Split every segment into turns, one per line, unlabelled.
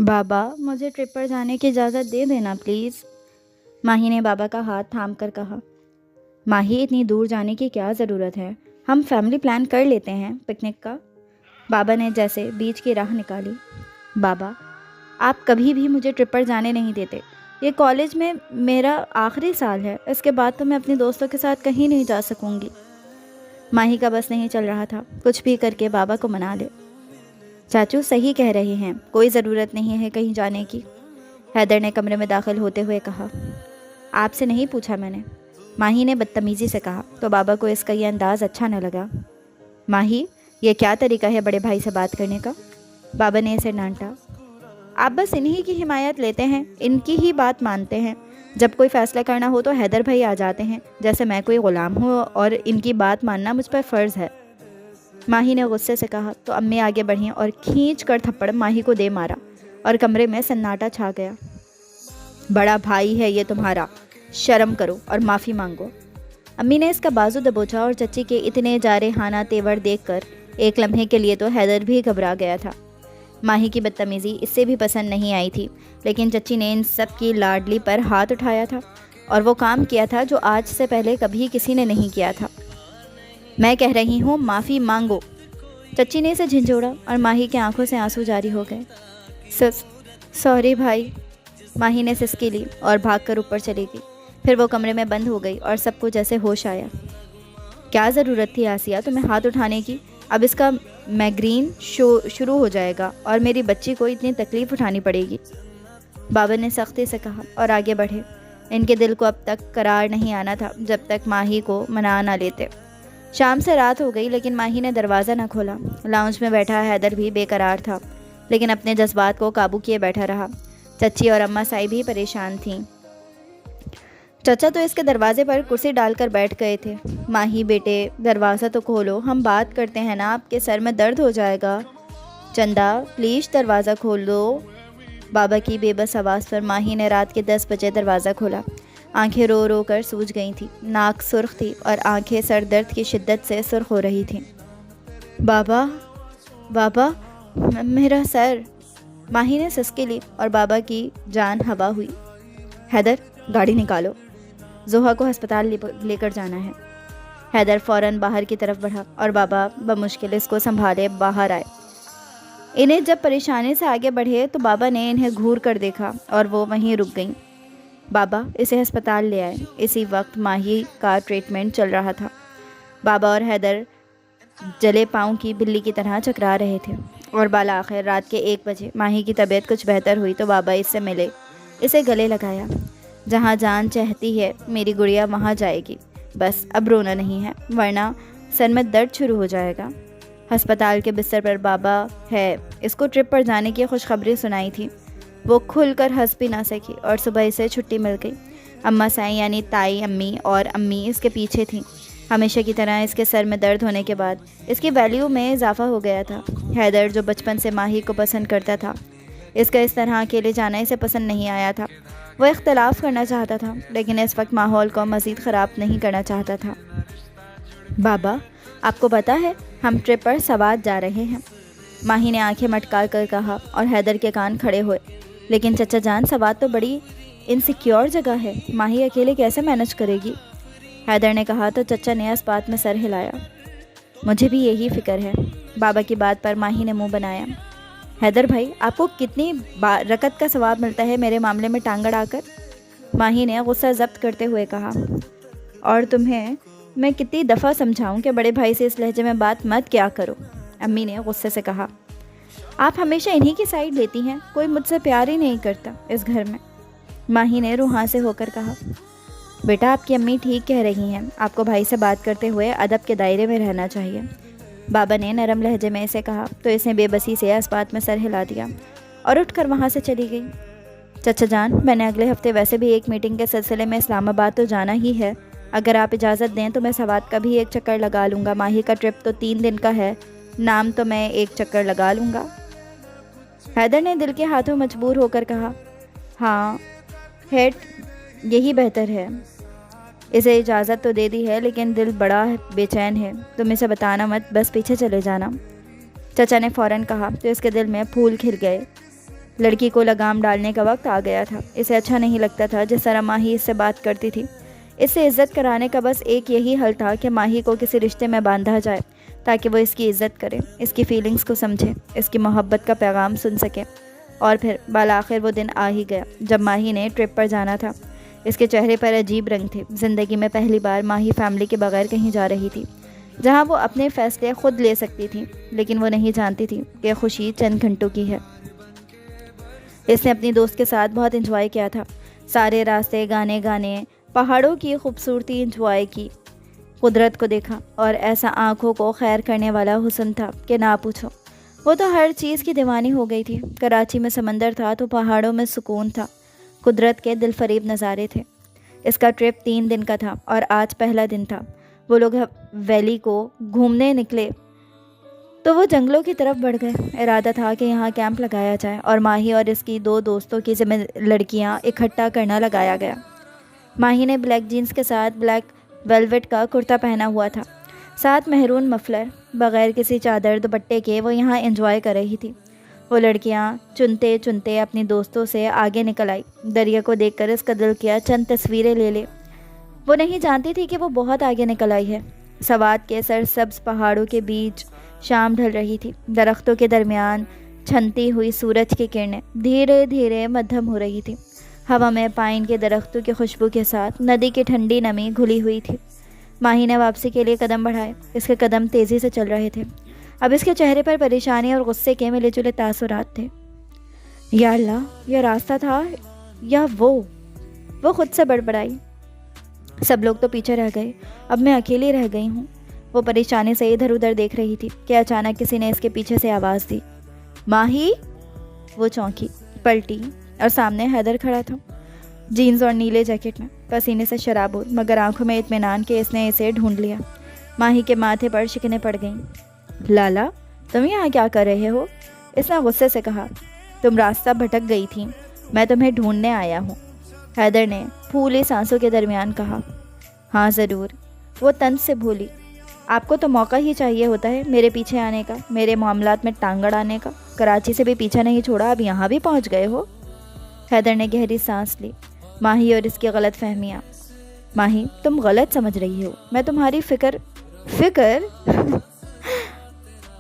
بابا مجھے ٹرپ پر جانے کی اجازت دے دینا پلیز۔ ماہی نے بابا کا ہاتھ تھام کر کہا۔ ماہی اتنی دور جانے کی کیا ضرورت ہے، ہم فیملی پلان کر لیتے ہیں پکنک کا۔ بابا نے جیسے بیچ کی راہ نکالی۔ بابا آپ کبھی بھی مجھے ٹرپ پر جانے نہیں دیتے، یہ کالج میں میرا آخری سال ہے، اس کے بعد تو میں اپنے دوستوں کے ساتھ کہیں نہیں جا سکوں گی۔ ماہی کا بس نہیں چل رہا تھا، کچھ بھی کر کے بابا کو منا لے۔ چاچو صحیح کہہ رہے ہیں، کوئی ضرورت نہیں ہے کہیں جانے کی، حیدر نے کمرے میں داخل ہوتے ہوئے کہا۔ آپ سے نہیں پوچھا میں نے، ماہی نے بدتمیزی سے کہا تو بابا کو اس کا یہ انداز اچھا نہ لگا۔ ماہی یہ کیا طریقہ ہے بڑے بھائی سے بات کرنے کا؟ بابا نے اسے ڈانٹا۔ آپ بس انہی کی حمایت لیتے ہیں، ان کی ہی بات مانتے ہیں، جب کوئی فیصلہ کرنا ہو تو حیدر بھائی آ جاتے ہیں، جیسے میں کوئی غلام ہوں اور ان کی بات ماننا مجھ پر فرض ہے۔ ماہی نے غصے سے کہا تو امی آگے بڑھیں اور کھینچ کر تھپڑ ماہی کو دے مارا اور کمرے میں سناٹا چھا گیا۔ بڑا بھائی ہے یہ تمہارا، شرم کرو اور معافی مانگو۔ امی نے اس کا بازو دبوچا اور چچی کے اتنے جارحانہ تیور دیکھ کر ایک لمحے کے لیے تو حیدر بھی گھبرا گیا تھا۔ ماہی کی بدتمیزی اس سے بھی پسند نہیں آئی تھی، لیکن چچی نے ان سب کی لاڈلی پر ہاتھ اٹھایا تھا اور وہ کام کیا تھا جو آج سے پہلے کبھی کسی نے نہیں کیا تھا۔ میں کہہ رہی ہوں معافی مانگو۔ چچی نے اسے جھنجھوڑا اور ماہی کے آنکھوں سے آنسو جاری ہو گئے۔ سوری بھائی، ماہی نے سسکی لی اور بھاگ کر اوپر چلی گئی۔ پھر وہ کمرے میں بند ہو گئی اور سب کو جیسے ہوش آیا۔ کیا ضرورت تھی آسیہ تمہیں ہاتھ اٹھانے کی؟ اب اس کا میگرین شروع ہو جائے گا اور میری بچی کو اتنی تکلیف اٹھانی پڑے گی، بابا نے سختی سے کہا اور آگے بڑھے۔ ان کے دل کو اب تک قرار نہیں آنا تھا جب تک ماہی کو منا نہ لیتے۔ شام سے رات ہو گئی لیکن ماہی نے دروازہ نہ کھولا۔ لاؤنج میں بیٹھا حیدر بھی بے قرار تھا، لیکن اپنے جذبات کو قابو کیے بیٹھا رہا۔ چچی اور اماں سائی بھی پریشان تھیں۔ چچا تو اس کے دروازے پر کرسی ڈال کر بیٹھ گئے تھے۔ ماہی بیٹے دروازہ تو کھولو، ہم بات کرتے ہیں نا، آپ کے سر میں درد ہو جائے گا۔ چندا پلیز دروازہ کھول دو۔ بابا کی بے بس آواز پر ماہی نے رات کے 10 بجے دروازہ کھولا۔ آنکھیں رو رو کر سوج گئی تھیں، ناک سرخ تھی اور آنکھیں سر درد کی شدت سے سرخ ہو رہی تھیں۔ بابا بابا میرا سر، ماہی نے سسکی لی اور بابا کی جان ہوا ہوئی۔ حیدر گاڑی نکالو، زوہا کو ہسپتال لے کر جانا ہے۔ حیدر فوراً باہر کی طرف بڑھا اور بابا بمشکل اس کو سنبھالے باہر آئے۔ انہیں جب پریشانی سے آگے بڑھے تو بابا نے انہیں گھور کر دیکھا اور وہ وہیں رک گئیں۔ بابا اسے ہسپتال لے آئے۔ اسی وقت ماہی کا ٹریٹمنٹ چل رہا تھا۔ بابا اور حیدر جلے پاؤں کی بلی کی طرح چکرا رہے تھے اور بالآخر رات کے 1 بجے ماہی کی طبیعت کچھ بہتر ہوئی تو بابا اس سے ملے، اسے گلے لگایا۔ جہاں جان چاہتی ہے میری گڑیا وہاں جائے گی، بس اب رونا نہیں ہے ورنہ سر میں درد شروع ہو جائے گا۔ ہسپتال کے بستر پر بابا ہے، اس کو ٹرپ پر جانے کی خوشخبری سنائی تھی۔ وہ کھل کر ہنس بھی نہ سکی اور صبح اسے چھٹی مل گئی۔ اماں سائیں یعنی تائی امی اور امی اس کے پیچھے تھیں۔ ہمیشہ کی طرح اس کے سر میں درد ہونے کے بعد اس کی ویلیو میں اضافہ ہو گیا تھا۔ حیدر جو بچپن سے ماہی کو پسند کرتا تھا، اس کا اس طرح اکیلے جانا اسے پسند نہیں آیا تھا۔ وہ اختلاف کرنا چاہتا تھا لیکن اس وقت ماحول کو مزید خراب نہیں کرنا چاہتا تھا۔ بابا آپ کو پتہ ہے ہم ٹرپ پر سوات جا رہے ہیں، ماہی نے آنکھیں مٹکا کر کہا اور حیدر کے کان کھڑے ہوئے۔ لیکن چچا جان سوات تو بڑی انسیکیور جگہ ہے، ماہی اکیلے کیسے مینج کرے گی؟ حیدر نے کہا تو چچا نے اس بات میں سر ہلایا۔ مجھے بھی یہی فکر ہے۔ بابا کی بات پر ماہی نے منہ بنایا۔ حیدر بھائی آپ کو کتنی رکعت کا ثواب ملتا ہے میرے معاملے میں ٹانگ اڑا کر؟ ماہی نے غصہ ضبط کرتے ہوئے کہا۔ اور تمہیں میں کتنی دفعہ سمجھاؤں کہ بڑے بھائی سے اس لہجے میں بات مت کیا کرو، امی نے غصے سے کہا۔ آپ ہمیشہ انہی کی سائیڈ لیتی ہیں، کوئی مجھ سے پیار ہی نہیں کرتا اس گھر میں، ماہی نے روحاں سے ہو کر کہا۔ بیٹا آپ کی امی ٹھیک کہہ رہی ہیں، آپ کو بھائی سے بات کرتے ہوئے ادب کے دائرے میں رہنا چاہیے، بابا نے نرم لہجے میں اسے کہا تو اس نے بے بسی سے اس بات میں سر ہلا دیا اور اٹھ کر وہاں سے چلی گئی۔ چچا جان میں نے اگلے ہفتے ویسے بھی ایک میٹنگ کے سلسلے میں اسلام آباد تو جانا ہی ہے، اگر آپ اجازت دیں تو میں سوات کا بھی ایک چکر لگا لوں گا۔ ماہی کا ٹرپ تو 3 دن کا ہے، نام تو میں ایک چکر لگا لوں گا۔ حیدر نے دل کے ہاتھوں مجبور ہو کر کہا، ہاں ہیٹ یہی بہتر ہے، اسے اجازت تو دے دی ہے لیکن دل بڑا بے چین ہے، تم اسے بتانا مت، بس پیچھے چلے جانا۔ چچا نے فوراً کہا تو اس کے دل میں پھول کھل گئے۔ لڑکی کو لگام ڈالنے کا وقت آ گیا تھا۔ اسے اچھا نہیں لگتا تھا جس طرح ماہی اس سے بات کرتی تھی۔ اس سے عزت کرانے کا بس ایک یہی حل تھا کہ ماہی کو کسی رشتے میں باندھا جائے تاکہ وہ اس کی عزت کرے، اس کی فیلنگز کو سمجھے، اس کی محبت کا پیغام سن سکے۔ اور پھر بالآخر وہ دن آ ہی گیا جب ماہی نے ٹرپ پر جانا تھا۔ اس کے چہرے پر عجیب رنگ تھے۔ زندگی میں پہلی بار ماہی فیملی کے بغیر کہیں جا رہی تھی جہاں وہ اپنے فیصلے خود لے سکتی تھی، لیکن وہ نہیں جانتی تھی کہ خوشی چند گھنٹوں کی ہے۔ اس نے اپنی دوست کے ساتھ بہت انجوائے کیا تھا۔ سارے راستے گانے گانے، پہاڑوں کی خوبصورتی انجوائے کی، قدرت کو دیکھا، اور ایسا آنکھوں کو خیر کرنے والا حسن تھا کہ نہ پوچھو۔ وہ تو ہر چیز کی دیوانی ہو گئی تھی۔ کراچی میں سمندر تھا تو پہاڑوں میں سکون تھا، قدرت کے دل فریب نظارے تھے۔ اس کا ٹرپ 3 دن کا تھا اور آج پہلا دن تھا۔ وہ لوگ ویلی کو گھومنے نکلے تو وہ جنگلوں کی طرف بڑھ گئے۔ ارادہ تھا کہ یہاں کیمپ لگایا جائے اور ماہی اور اس کی 2 دوستوں کی ذمہ لڑکیاں اکٹھا کرنا لگایا گیا۔ ماہی نے بلیک جینز کے ساتھ بلیک ویلویٹ کا کرتا پہنا ہوا تھا، ساتھ مہرون مفلر۔ بغیر کسی چادر دوپٹے کے وہ یہاں انجوائے کر رہی تھی۔ وہ لڑکیاں چنتے چنتے اپنی دوستوں سے آگے نکل آئی۔ دریا کو دیکھ کر اس کا دل کیا چند تصویریں لے لے۔ وہ نہیں جانتی تھی کہ وہ بہت آگے نکل آئی ہے۔ سوات کے سرسبز پہاڑوں کے بیچ شام ڈھل رہی تھی۔ درختوں کے درمیان چھنتی ہوئی سورج کی کرنیں دھیرے دھیرے مدھم ہو رہی تھی۔ ہوا میں پائن کے درختوں کی خوشبو کے ساتھ ندی کی ٹھنڈی نمی گھلی ہوئی تھی۔ ماہی نے واپسی کے لیے قدم بڑھائے۔ اس کے قدم تیزی سے چل رہے تھے۔ اب اس کے چہرے پر پریشانی اور غصے کے ملے جلے تاثرات تھے۔ یا اللہ، یہ راستہ تھا یا وہ خود سے بڑبڑائی۔ سب لوگ تو پیچھے رہ گئے، اب میں اکیلی رہ گئی ہوں۔ وہ پریشانی سے ادھر ادھر دیکھ رہی تھی کہ اچانک کسی نے اس کے پیچھے سے آواز دی، ماہی! وہ چونکی، پلٹی اور سامنے حیدر کھڑا تھا، جینز اور نیلے جیکٹ میں، پسینے سے شرابور، مگر آنکھوں میں اطمینان کہ اس نے اسے ڈھونڈ لیا۔ ماہی کے ماتھے پر شکنیں پڑ گئیں۔ لالا، تم یہاں کیا کر رہے ہو؟ اس نے غصے سے کہا۔ تم راستہ بھٹک گئی تھی، میں تمہیں ڈھونڈنے آیا ہوں، حیدر نے پھولی سانسوں کے درمیان کہا۔ ہاں ضرور، وہ طنز سے بھولی۔ آپ کو تو موقع ہی چاہیے ہوتا ہے میرے پیچھے آنے کا، میرے معاملات میں ٹانگ اڑانے کا۔ کراچی سے بھی پیچھا نہیں چھوڑا، اب یہاں بھی پہنچ گئے ہو۔ حیدر نے گہری سانس لی۔ ماہی اور اس کی غلط فہمیاں۔ ماہی، تم غلط سمجھ رہی ہو، میں تمہاری فکر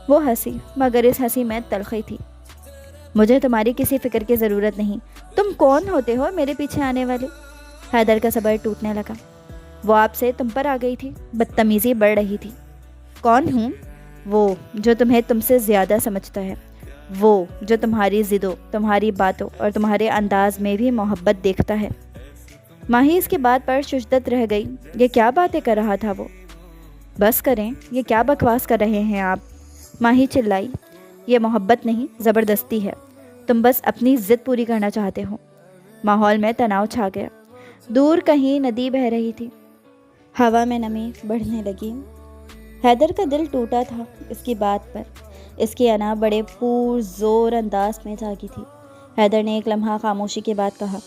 وہ ہنسی، مگر اس ہنسی میں تلخی تھی۔ مجھے تمہاری کسی فکر کی ضرورت نہیں۔ تم کون ہوتے ہو میرے پیچھے آنے والے؟ حیدر کا صبر ٹوٹنے لگا۔ وہ آپ سے تم پر آ گئی تھی، بدتمیزی بڑھ رہی تھی۔ کون ہوں؟ وہ جو تمہیں تم سے زیادہ سمجھتا ہے، وہ جو تمہاری ضدوں، تمہاری باتوں اور تمہارے انداز میں بھی محبت دیکھتا ہے۔ ماہی اس کی بات پر ششدت رہ گئی۔ یہ کیا باتیں کر رہا تھا وہ؟ بس کریں، یہ کیا بکواس کر رہے ہیں آپ؟ ماہی چلائی۔ یہ محبت نہیں، زبردستی ہے۔ تم بس اپنی ضد پوری کرنا چاہتے ہو۔ ماحول میں تناؤ چھا گیا۔ دور کہیں ندی بہہ رہی تھی، ہوا میں نمی بڑھنے لگی۔ حیدر کا دل ٹوٹا تھا اس کی بات پر۔ اس کی انا بڑے پرزور انداز میں جاگی تھی۔ حیدر نے ایک لمحہ خاموشی کے بعد کہا،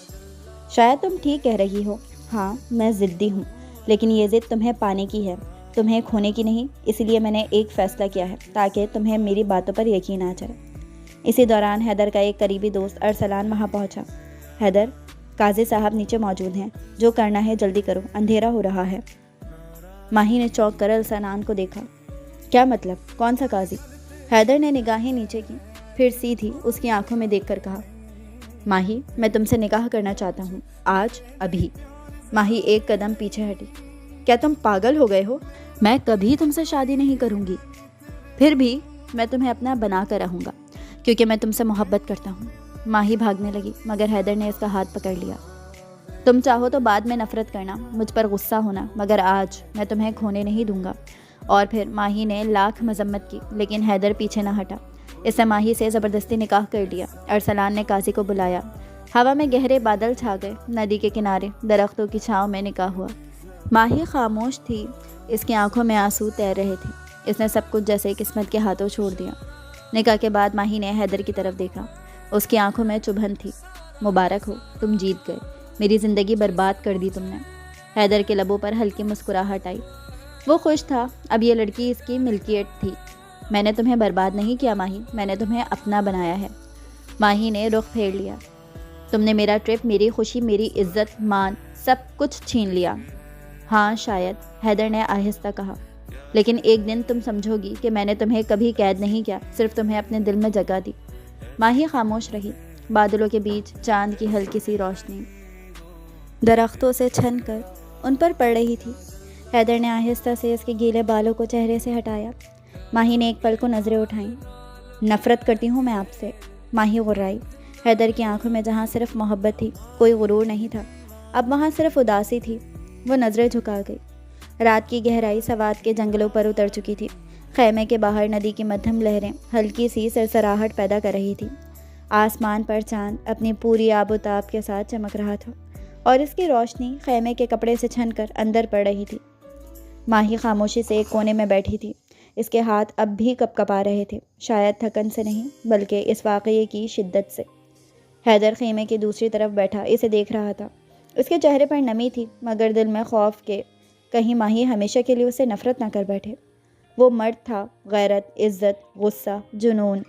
شاید تم ٹھیک کہہ رہی ہو۔ ہاں، میں ضدی ہوں، لیکن یہ ضد تمہیں پانے کی ہے، تمہیں کھونے کی نہیں۔ اسی لیے میں نے ایک فیصلہ کیا ہے تاکہ تمہیں میری باتوں پر یقین آ جائے۔ اسی دوران حیدر کا ایک قریبی دوست ارسلان وہاں پہنچا۔ حیدر، قاضی صاحب نیچے موجود ہیں، جو کرنا ہے جلدی کرو، اندھیرا ہو رہا ہے۔ ماہی نے چونک کر ارسلان کو دیکھا۔ کیا مطلب؟ کون سا قاضی؟ حیدر نے نگاہیں نیچے کی، پھر سیدھی اس کی آنکھوں میں دیکھ کر کہا، ماہی، میں تم سے نکاح کرنا چاہتا ہوں، آج، ابھی۔ ماہی ایک قدم پیچھے ہٹی۔ کیا تم پاگل ہو گئے ہو؟ میں کبھی تم سے شادی نہیں کروں گی، پھر بھی میں تمہیں اپنا بنا کر رہوں گا، کیونکہ میں تم سے محبت کرتا ہوں۔ ماہی بھاگنے لگی، مگر حیدر نے اس کا ہاتھ پکڑ لیا۔ تم چاہو تو بعد میں نفرت کرنا، مجھ پر غصہ ہونا، مگر آج میں تمہیں کھونے نہیں دوں گا۔ اور پھر ماہی نے لاکھ مذمت کی، لیکن حیدر پیچھے نہ ہٹا۔ اس نے ماہی سے زبردستی نکاح کر لیا۔ ارسلان نے قاضی کو بلایا۔ ہوا میں گہرے بادل چھا گئے۔ ندی کے کنارے درختوں کی چھاؤں میں نکاح ہوا۔ ماہی خاموش تھی، اس کی آنکھوں میں آنسو تیر رہے تھے۔ اس نے سب کچھ جیسے قسمت کے ہاتھوں چھوڑ دیا۔ نکاح کے بعد ماہی نے حیدر کی طرف دیکھا۔ اس کی آنکھوں میں چبھن تھی۔ مبارک ہو، تم جیت گئے، میری زندگی برباد کر دی تم نے۔ حیدر کے لبوں پر ہلکی مسکراہٹ آئی۔ وہ خوش تھا، اب یہ لڑکی اس کی ملکیت تھی۔ میں نے تمہیں برباد نہیں کیا ماہی، میں نے تمہیں اپنا بنایا ہے۔ ماہی نے رخ پھیر لیا۔ تم نے میرا ٹرپ، میری خوشی، میری عزت، مان، سب کچھ چھین لیا۔ ہاں شاید، حیدر نے آہستہ کہا، لیکن ایک دن تم سمجھو گی کہ میں نے تمہیں کبھی قید نہیں کیا، صرف تمہیں اپنے دل میں جگہ دی۔ ماہی خاموش رہی۔ بادلوں کے بیچ چاند کی ہلکی سی روشنی درختوں سے چھن کر ان پر پڑ رہی تھی۔ حیدر نے آہستہ سے اس کے گیلے بالوں کو چہرے سے ہٹایا۔ ماہی نے ایک پل کو نظریں اٹھائیں۔ نفرت کرتی ہوں میں آپ سے، ماہی غرائی۔ حیدر کی آنکھوں میں جہاں صرف محبت تھی، کوئی غرور نہیں تھا، اب وہاں صرف اداسی تھی۔ وہ نظریں جھکا گئی۔ رات کی گہرائی سوات کے جنگلوں پر اتر چکی تھی۔ خیمے کے باہر ندی کی مدھم لہریں ہلکی سی سرسراہٹ پیدا کر رہی تھی۔ آسمان پر چاند اپنی پوری آب و تاب کے ساتھ چمک رہا تھا اور اس کی روشنی خیمے کے کپڑے سے چھن کر اندر پڑ رہی تھی۔ ماہی خاموشی سے ایک کونے میں بیٹھی تھی۔ اس کے ہاتھ اب بھی کپ کپا رہے تھے، شاید تھکن سے نہیں بلکہ اس واقعے کی شدت سے۔ حیدر خیمے کی دوسری طرف بیٹھا اسے دیکھ رہا تھا۔ اس کے چہرے پر نمی تھی، مگر دل میں خوف کہ کہیں ماہی ہمیشہ کے لیے اسے نفرت نہ کر بیٹھے۔ وہ مرد تھا، غیرت، عزت، غصہ، جنون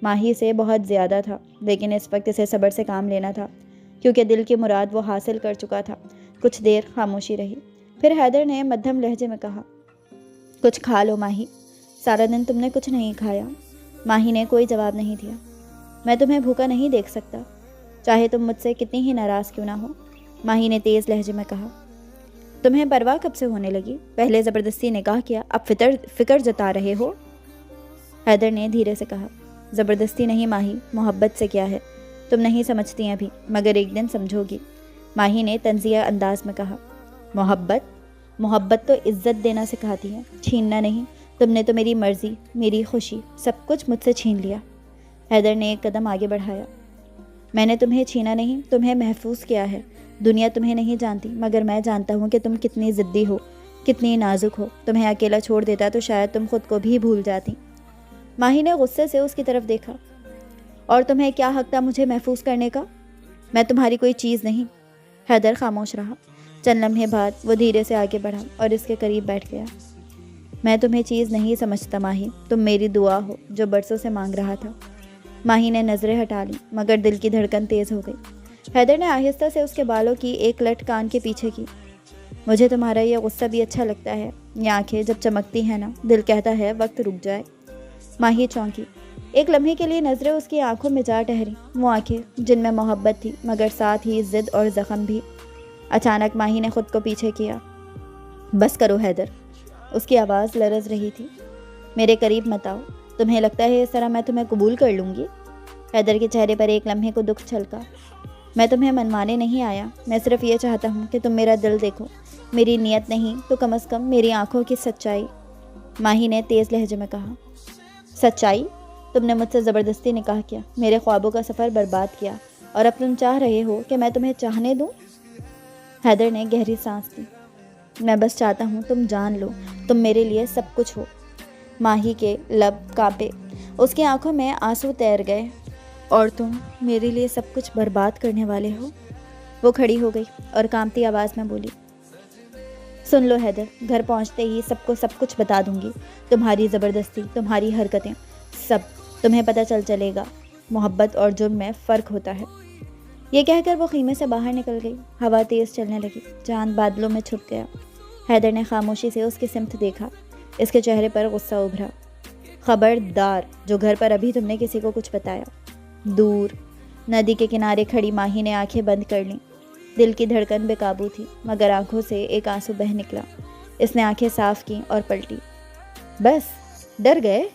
ماہی سے بہت زیادہ تھا، لیکن اس وقت اسے صبر سے کام لینا تھا، کیونکہ دل کی مراد وہ حاصل کر چکا تھا۔ کچھ دیر خاموشی رہی، پھر حیدر نے مدھم لہجے میں کہا، کچھ کھا لو ماہی، سارا دن تم نے کچھ نہیں کھایا۔ ماہی نے کوئی جواب نہیں دیا۔ میں تمہیں بھوکا نہیں دیکھ سکتا، چاہے تم مجھ سے کتنی ہی ناراض کیوں نہ ہو، ماہی نے تیز لہجے میں کہا۔ تمہیں پرواہ کب سے ہونے لگی؟ پہلے زبردستی نکاح کیا، اب فکر جتا رہے ہو۔ حیدر نے دھیرے سے کہا، زبردستی نہیں ماہی، محبت سے کیا ہے، تم نہیں سمجھتی ابھی، مگر ایک دن سمجھو گی، ماہی نے طنزیہ انداز میں کہا۔ محبت تو عزت دینا سکھاتی ہے، چھیننا نہیں۔ تم نے تو میری مرضی، میری خوشی، سب کچھ مجھ سے چھین لیا۔ حیدر نے ایک قدم آگے بڑھایا۔ میں نے تمہیں چھینا نہیں، تمہیں محفوظ کیا ہے۔ دنیا تمہیں نہیں جانتی، مگر میں جانتا ہوں کہ تم کتنی ضدی ہو، کتنی نازک ہو۔ تمہیں اکیلا چھوڑ دیتا تو شاید تم خود کو بھی بھول جاتی۔ ماہی نے غصے سے اس کی طرف دیکھا۔ اور تمہیں کیا حق تھا مجھے محفوظ کرنے کا؟ میں تمہاری کوئی چیز نہیں۔ حیدر خاموش رہا۔ چند لمحے بعد وہ دھیرے سے آگے بڑھا اور اس کے قریب بیٹھ گیا۔ میں تمہیں چیز نہیں سمجھتا ماہی، تم میری دعا ہو جو برسوں سے مانگ رہا تھا۔ ماہی نے نظریں ہٹا لی، مگر دل کی دھڑکن تیز ہو گئی۔ حیدر نے آہستہ سے اس کے بالوں کی ایک لٹ کان کے پیچھے کی۔ مجھے تمہارا یہ غصہ بھی اچھا لگتا ہے، یہ آنکھیں جب چمکتی ہیں نا، دل کہتا ہے وقت رک جائے۔ ماہی چونکی۔ ایک لمحے کے لیے نظریں اس کی آنکھوں میں جا ٹھہری، وہ آنکھیں جن میں محبت تھی مگر ساتھ ہی ضد اور زخم بھی۔ اچانک ماہی نے خود کو پیچھے کیا۔ بس کرو حیدر، اس کی آواز لرز رہی تھی۔ میرے قریب مت آؤ، تمہیں لگتا ہے اس طرح میں تمہیں قبول کر لوں گی؟ حیدر کے چہرے پر ایک لمحے کو دکھ چھلکا۔ میں تمہیں منوانے نہیں آیا، میں صرف یہ چاہتا ہوں کہ تم میرا دل دیکھو، میری نیت نہیں تو کم از کم میری آنکھوں کی سچائی۔ ماہی نے تیز لہجے میں کہا۔ سچائی؟ تم نے مجھ سے زبردستی نکاح کیا، میرے خوابوں کا سفر برباد کیا، اور اب تم چاہ رہے ہو کہ میں تمہیں چاہنے دوں؟ حیدر نے گہری سانس لی۔ میں بس چاہتا ہوں تم جان لو، تم میرے لیے سب کچھ ہو۔ ماہی کے لب کانپے، اس کی آنکھوں میں آنسو تیر گئے۔ اور تم میرے لیے سب کچھ برباد کرنے والے ہو؟ وہ کھڑی ہو گئی اور کانپتی آواز میں بولی، سن لو حیدر، گھر پہنچتے ہی سب کو سب کچھ بتا دوں گی، تمہاری زبردستی، تمہاری حرکتیں، سب تمہیں پتہ چلے گا۔ محبت اور جرم میں فرق ہوتا ہے۔ یہ کہہ کر وہ خیمے سے باہر نکل گئی۔ ہوا تیز چلنے لگی، چاند بادلوں میں چھپ گیا۔ حیدر نے خاموشی سے اس کی سمت دیکھا۔ اس کے چہرے پر غصہ ابھرا۔ خبردار جو گھر پر ابھی تم نے کسی کو کچھ بتایا۔ دور ندی کے کنارے کھڑی ماہی نے آنکھیں بند کر لیں۔ دل کی دھڑکن بے قابو تھی، مگر آنکھوں سے ایک آنسو بہہ نکلا۔ اس نے آنکھیں صاف کیں اور پلٹی۔ بس ڈر گئے؟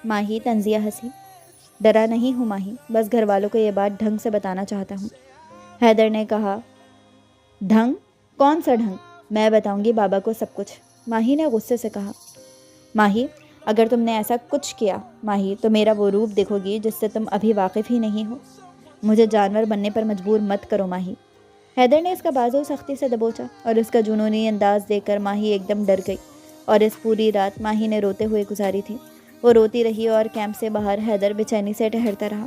ماہی طنزیہ ہنسی۔ ڈرا نہیں ہوں ماہی، بس گھر والوں کو یہ بات ڈھنگ سے بتانا چاہتا ہوں۔ حیدر نے کہا۔ ڈھنگ؟ کون سا ڈھنگ؟ میں بتاؤں گی بابا کو سب کچھ، ماہی نے غصے سے کہا۔ ماہی اگر تم نے ایسا کچھ کیا ماہی تو میرا وہ روپ دیکھو گی جس سے تم ابھی واقف ہی نہیں ہو۔ مجھے جانور بننے پر مجبور مت کرو ماہی۔ حیدر نے اس کا بازو سختی سے دبوچا اور اس کا جنونی انداز دیکھ کر ماہی ایک دم ڈر گئی۔ اور اس پوری رات ماہی نے روتے ہوئے گزاری تھی۔ وہ روتی رہی اور کیمپ سے باہر حیدر بے-چینی سے ٹہرتا رہا۔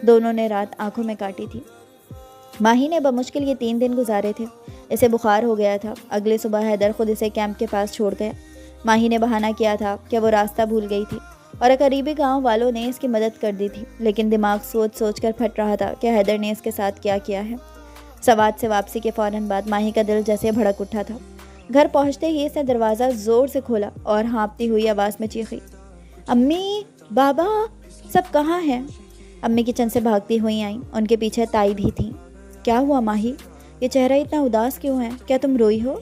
دونوں نے رات آنکھوں میں کاٹی تھی۔ ماہی نے بمشکل یہ 3 دن گزارے تھے۔ اسے بخار ہو گیا تھا۔ اگلے صبح حیدر خود اسے کیمپ کے پاس چھوڑ گیا۔ ماہی نے بہانہ کیا تھا کہ وہ راستہ بھول گئی تھی۔ اور قریبی گاؤں والوں نے اس کی مدد کر دی تھی، لیکن دماغ سوچ سوچ کر پھٹ رہا تھا کہ حیدر نے اس کے ساتھ کیا کیا ہے۔ سوات سے واپسی کے فوراً بعد ماہی کا دل جیسے بھڑک اٹھا تھا۔ گھر پہنچتے ہی اس نے دروازہ زور سے کھولا اور ہانپتی ہوئی آواز میں چیخی، امی، بابا، سب کہاں ہیں؟ امی کچن سے بھاگتی ہوئی آئیں، ان کے پیچھے تائی بھی تھیں۔ کیا ہوا ماہی؟ یہ چہرہ اتنا اداس کیوں ہے؟ کیا تم روئی ہو؟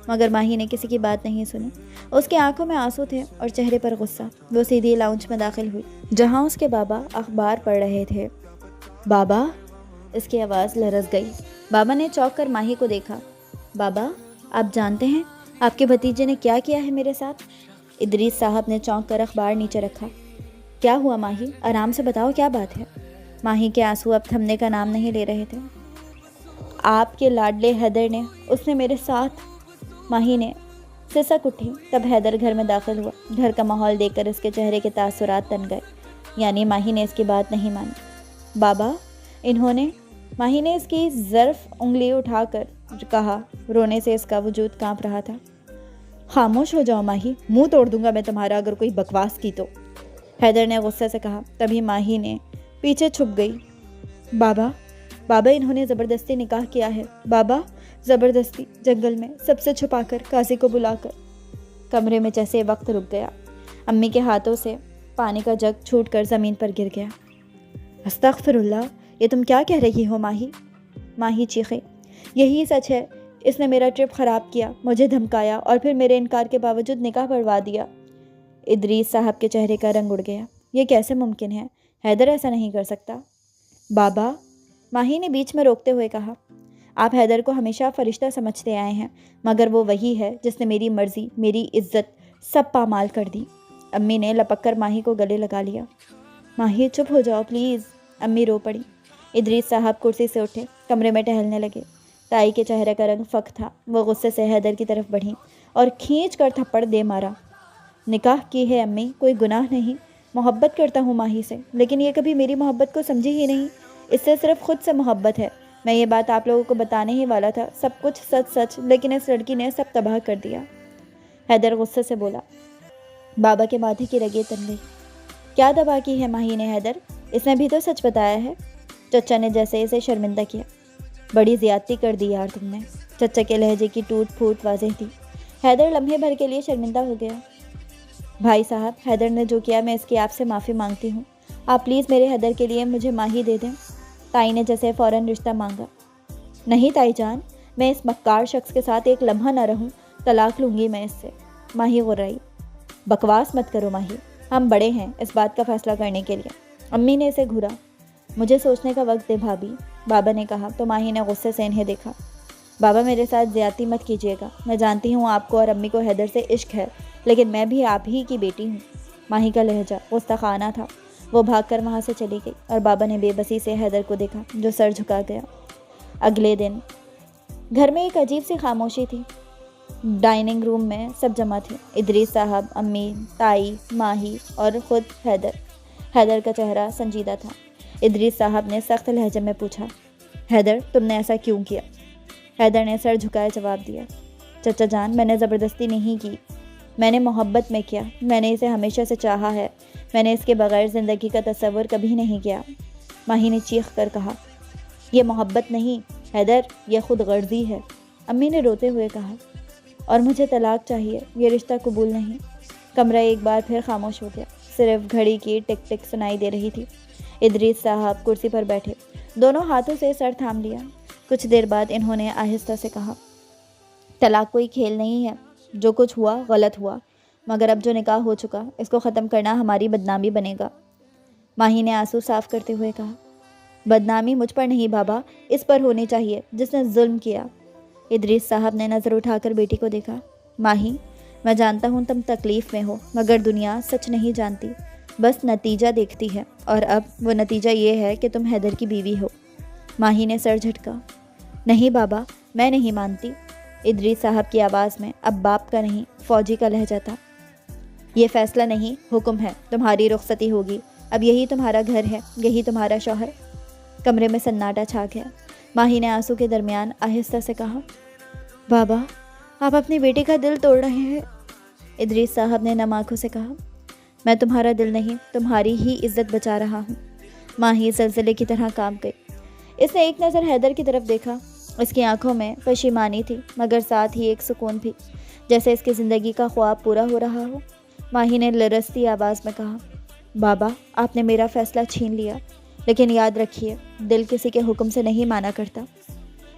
مگر ماہی نے کسی کی بات نہیں سنی۔ اس کی آنکھوں میں آنسو تھے اور چہرے پر غصہ۔ وہ سیدھی لاؤنج میں داخل ہوئی جہاں اس کے بابا اخبار پڑھ رہے تھے۔ بابا، اس کی آواز لرز گئی۔ بابا نے چونک کر ماہی کو دیکھا۔ بابا، آپ جانتے ہیں آپ کے بھتیجے نے کیا کیا ہے میرے ساتھ؟ ادریس صاحب نے چونک کر اخبار نیچے رکھا۔ کیا ہوا ماہی؟ آرام سے بتاؤ، کیا بات ہے؟ ماہی کے آنسو اب تھمنے کا نام نہیں لے رہے تھے۔ آپ کے لاڈلے حیدر نے، اس نے میرے ساتھ۔ ماہی نے سسک اٹھی۔ تب حیدر گھر میں داخل ہوا۔ گھر کا ماحول دیکھ کر اس کے چہرے کے تاثرات تن گئے، یعنی ماہی نے اس کی بات نہیں مانی۔ بابا، انہوں نے، ماہی نے اس کی ظرف انگلی اٹھا کر کہا۔ رونے سے اس کا وجود کانپ رہا تھا۔ خاموش ہو جاؤ ماہی، منہ توڑ دوں گا میں تمہارا اگر کوئی بکواس کی تو، حیدر نے غصے سے کہا۔ تبھی ماہی نے پیچھے چھپ گئی۔ بابا، بابا، انہوں نے زبردستی نکاح کیا ہے۔ بابا، زبردستی، جنگل میں، سب سے چھپا کر، قاضی کو بلا کر۔ کمرے میں جیسے وقت رک گیا۔ امی کے ہاتھوں سے پانی کا جگ چھوٹ کر زمین پر گر گیا۔ استغفر اللہ، یہ تم کیا کہہ رہی ہو ماہی؟ ماہی چیخے۔ یہی سچ ہے، اس نے میرا ٹرپ خراب کیا، مجھے دھمکایا اور پھر میرے انکار کے باوجود نکاح پڑھوا دیا۔ ادریس صاحب کے چہرے کا رنگ اڑ گیا۔ یہ کیسے ممکن ہے؟ حیدر ایسا نہیں کر سکتا۔ بابا، ماہی نے بیچ میں روکتے ہوئے کہا، آپ حیدر کو ہمیشہ فرشتہ سمجھتے آئے ہیں، مگر وہ وہی ہے جس نے میری مرضی، میری عزت سب پامال کر دی۔ امی نے لپک کر ماہی کو گلے لگا لیا۔ ماہی چپ ہو جاؤ پلیز، امی رو پڑی۔ ادریس صاحب کرسی سے اٹھے، کمرے میں ٹہلنے لگے۔ تائی کے چہرے کا رنگ فک تھا۔ وہ غصے سے حیدر کی طرف بڑھی اور کھینچ کر تھپڑ دے مارا۔ نکاح کی ہے امی، کوئی گناہ نہیں، محبت کرتا ہوں ماہی سے، لیکن یہ کبھی میری محبت کو سمجھی ہی نہیں، اس سے صرف خود سے محبت ہے۔ میں یہ بات آپ لوگوں کو بتانے ہی والا تھا، سب کچھ سچ سچ، لیکن اس لڑکی نے سب تباہ کر دیا۔ حیدر غصے سے بولا۔ بابا کے ماتھے کی رگیں تن گئی۔ کیا تباہ کی ہے ماہی نے حیدر؟ اس نے بھی تو سچ بتایا ہے۔ چچا نے جیسے اسے شرمندہ کیا۔ بڑی زیادتی کر دی یار تم نے۔ چچا کے لہجے کی ٹوٹ پھوٹ واضح تھی۔ حیدر لمحے بھر کے لیے شرمندہ ہو گیا۔ بھائی صاحب، حیدر نے جو کیا میں اس کی آپ سے معافی مانگتی ہوں۔ آپ پلیز میرے حیدر کے لیے مجھے ماہی دے دیں۔ تائی نے جیسے فوراً رشتہ مانگا۔ نہیں تائی جان، میں اس مکار شخص کے ساتھ ایک لمحہ نہ رہوں، طلاق لوں گی میں اس سے۔ ماہی غرائی۔ بکواس مت کرو ماہی، ہم بڑے ہیں اس بات کا فیصلہ کرنے کے لیے۔ امی نے اسے گھورا۔ مجھے سوچنے کا وقت دے بھابھی، بابا نے کہا تو ماہی نے غصے سے انہیں دیکھا۔ بابا، میرے ساتھ زیادتی مت کیجیے گا، میں جانتی ہوں آپ کو اور امی کو حیدر سے عشق ہے، لیکن میں بھی آپ ہی کی بیٹی ہوں۔ ماہی کا لہجہ گستاخانہ تھا۔ وہ بھاگ کر وہاں سے چلی گئی اور بابا نے بے بسی سے حیدر کو دیکھا جو سر جھکا گیا۔ اگلے دن گھر میں ایک عجیب سی خاموشی تھی۔ ڈائننگ روم میں سب جمع تھے، ادریس صاحب، امی، تائی، ماہی اور خود حیدر۔ حیدر کا چہرہ سنجیدہ تھا۔ ادریس صاحب نے سخت لہجے میں پوچھا، حیدر تم نے ایسا کیوں کیا؟ حیدر نے سر جھکائے جواب دیا، چچا جان میں نے زبردستی نہیں کی، میں نے محبت میں کیا، میں نے اسے ہمیشہ سے چاہا ہے، میں نے اس کے بغیر زندگی کا تصور کبھی نہیں کیا۔ ماہی نے چیخ کر کہا، یہ محبت نہیں حیدر، یہ خود غرضی ہے۔ امی نے روتے ہوئے کہا، اور مجھے طلاق چاہیے، یہ رشتہ قبول نہیں۔ کمرہ ایک بار پھر خاموش ہو گیا، صرف گھڑی کی ٹک ٹک سنائی دے رہی تھی۔ ادریس صاحب کرسی پر بیٹھے، دونوں ہاتھوں سے سر تھام لیا۔ کچھ دیر بعد انہوں نے آہستہ سے کہا، طلاق کوئی کھیل نہیں ہے، جو کچھ ہوا غلط ہوا، مگر اب جو نکاح ہو چکا اس کو ختم کرنا ہماری بدنامی بنے گا۔ ماہی نے آنسو صاف کرتے ہوئے کہا، بدنامی مجھ پر نہیں بابا، اس پر ہونی چاہیے جس نے ظلم کیا۔ ادریس صاحب نے نظر اٹھا کر بیٹی کو دیکھا۔ ماہی، میں جانتا ہوں تم تکلیف میں ہو، مگر دنیا سچ نہیں جانتی، بس نتیجہ دیکھتی ہے، اور اب وہ نتیجہ یہ ہے کہ تم حیدر کی بیوی ہو۔ ماہی نے سر جھٹکا، نہیں بابا، میں نہیں مانتی۔ ادریس صاحب کی آواز میں اب باپ کا نہیں فوجی کا لہجہ تھا۔ یہ فیصلہ نہیں، حکم ہے، تمہاری رخصتی ہوگی، اب یہی تمہارا گھر ہے، یہی تمہارا شوہر۔ کمرے میں سناٹا چھا گیا۔ ماہی نے آنسو کے درمیان آہستہ سے کہا، بابا آپ اپنی بیٹی کا دل توڑ رہے ہیں۔ ادریس صاحب نے نم آنکھوں سے کہا، میں تمہارا دل نہیں تمہاری ہی عزت بچا رہا ہوں۔ ماہی زلزلے کی طرح کانپ گئی۔ اس نے ایک نظر حیدر کی طرف دیکھا۔ اس کی آنکھوں میں پشیمانی تھی مگر ساتھ ہی ایک سکون بھی، جیسے اس کی زندگی کا خواب پورا ہو رہا ہو۔ ماہی نے لرزتی آواز میں کہا، بابا آپ نے میرا فیصلہ چھین لیا، لیکن یاد رکھیے دل کسی کے حکم سے نہیں مانا کرتا۔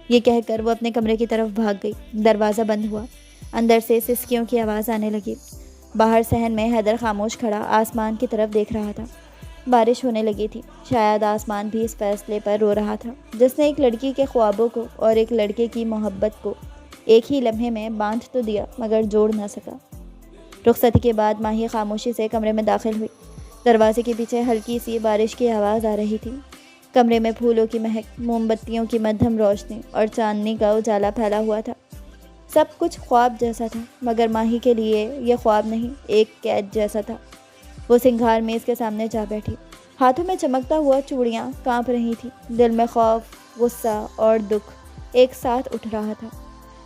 یہ کہہ کر وہ اپنے کمرے کی طرف بھاگ گئی۔ دروازہ بند ہوا۔ اندر سے سسکیوں کی آواز آنے لگی۔ باہر صحن میں حیدر خاموش کھڑا آسمان کی طرف دیکھ رہا تھا۔ بارش ہونے لگی تھی۔ شاید آسمان بھی اس فیصلے پر رو رہا تھا جس نے ایک لڑکی کے خوابوں کو اور ایک لڑکے کی محبت کو ایک ہی لمحے میں باندھ تو دیا مگر جوڑ نہ سکا۔ رخصتی کے بعد ماہی خاموشی سے کمرے میں داخل ہوئی۔ دروازے کے پیچھے ہلکی سی بارش کی آواز آ رہی تھی۔ کمرے میں پھولوں کی مہک، موم بتیوں کی مدھم روشنی اور چاندنی کا اجالا پھیلا ہوا تھا۔ سب کچھ خواب جیسا تھا مگر ماہی کے لیے یہ خواب نہیں، ایک قید جیسا تھا۔ وہ سنگھار میز کے سامنے جا بیٹھی۔ ہاتھوں میں چمکتا ہوا چوڑیاں کانپ رہی تھی۔ دل میں خوف، غصہ اور دکھ ایک ساتھ اٹھ رہا تھا۔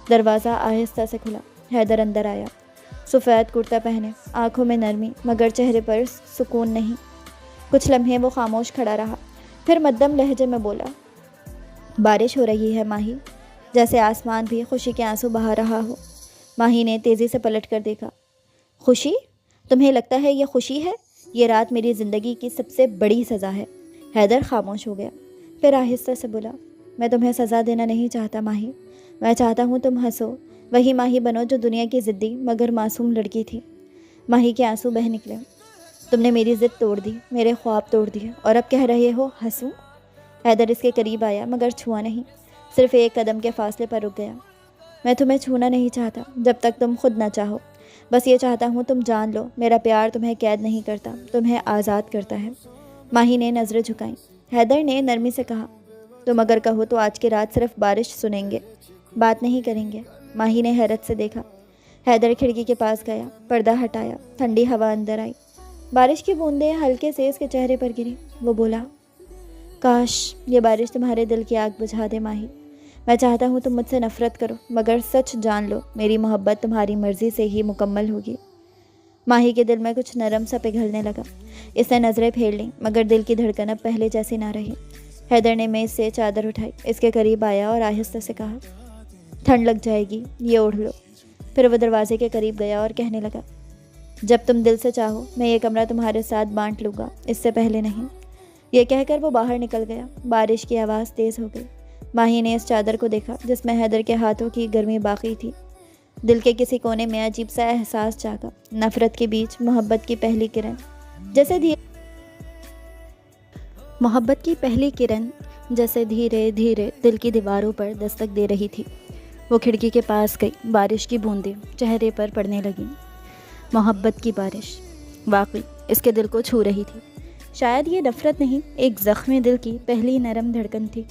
دروازہ آہستہ سے کھلا۔ حیدر اندر آیا، سفید کرتا پہنے، آنکھوں میں نرمی مگر چہرے پر سکون نہیں۔ کچھ لمحے وہ خاموش کھڑا رہا، پھر مدھم لہجے میں بولا، بارش ہو رہی ہے ماہی، جیسے آسمان بھی خوشی کے آنسو بہا رہا ہو۔ ماہی نے تیزی سے پلٹ کر دیکھا۔ خوشی؟ تمہیں لگتا ہے یہ خوشی ہے؟ یہ رات میری زندگی کی سب سے بڑی سزا ہے۔ حیدر خاموش ہو گیا، پھر آہستہ سے بولا، میں تمہیں سزا دینا نہیں چاہتا ماہی، میں چاہتا ہوں تم ہنسو، وہی ماہی بنو جو دنیا کی ضدی مگر معصوم لڑکی تھی۔ ماہی کے آنسو بہہ نکلے۔ تم نے میری ضد توڑ دی، میرے خواب توڑ دیے اور اب کہہ رہے ہو ہنسوں؟ حیدر اس کے قریب آیا مگر چھوا نہیں، صرف ایک قدم کے فاصلے پر رک گیا۔ میں تمہیں چھونا نہیں چاہتا جب تک تم خود نہ چاہو، بس یہ چاہتا ہوں تم جان لو میرا پیار تمہیں قید نہیں کرتا، تمہیں آزاد کرتا ہے۔ ماہی نے نظریں جھکائیں۔ حیدر نے نرمی سے کہا، تم اگر کہو تو آج کی رات صرف بارش سنیں گے، بات نہیں کریں گے۔ ماہی نے حیرت سے دیکھا۔ حیدر کھڑکی کے پاس گیا، پردہ ہٹایا، ٹھنڈی ہوا اندر آئی، بارش کی بوندیں ہلکے سے اس کے چہرے پر گری۔ وہ بولا، کاش یہ بارش تمہارے دل کی آگ بجھا دے ماہی، میں چاہتا ہوں تم مجھ سے نفرت کرو مگر سچ جان لو میری محبت تمہاری مرضی سے ہی مکمل ہوگی۔ ماہی کے دل میں کچھ نرم سا پگھلنے لگا۔ اس نے نظریں پھیر لیں مگر دل کی دھڑکن اب پہلے جیسی نہ رہی۔ حیدر نے میز سے چادر اٹھائی، اس کے قریب آیا اور آہستہ سے کہا، ٹھنڈ لگ جائے گی، یہ اوڑھ لو۔ پھر وہ دروازے کے قریب گیا اور کہنے لگا، جب تم دل سے چاہو میں یہ کمرہ تمہارے ساتھ بانٹ لوں گا، اس سے پہلے نہیں۔ یہ کہہ کر وہ باہر نکل گیا۔ بارش کی آواز تیز ہو گئی۔ ماہی نے اس چادر کو دیکھا جس میں حیدر کے ہاتھوں کی گرمی باقی تھی۔ دل کے کسی کونے میں عجیب سا احساس جاگا، نفرت کے بیچ محبت کی پہلی کرن جیسے دھیرے دھیرے دل کی دیواروں پر دستک دے رہی تھی۔ وہ کھڑکی کے پاس گئی، بارش کی بوندیں چہرے پر پڑنے لگیں۔ محبت کی بارش واقعی اس کے دل کو چھو رہی تھی۔ شاید یہ نفرت نہیں، ایک زخمی دل کی پہلی نرم دھڑکن تھی۔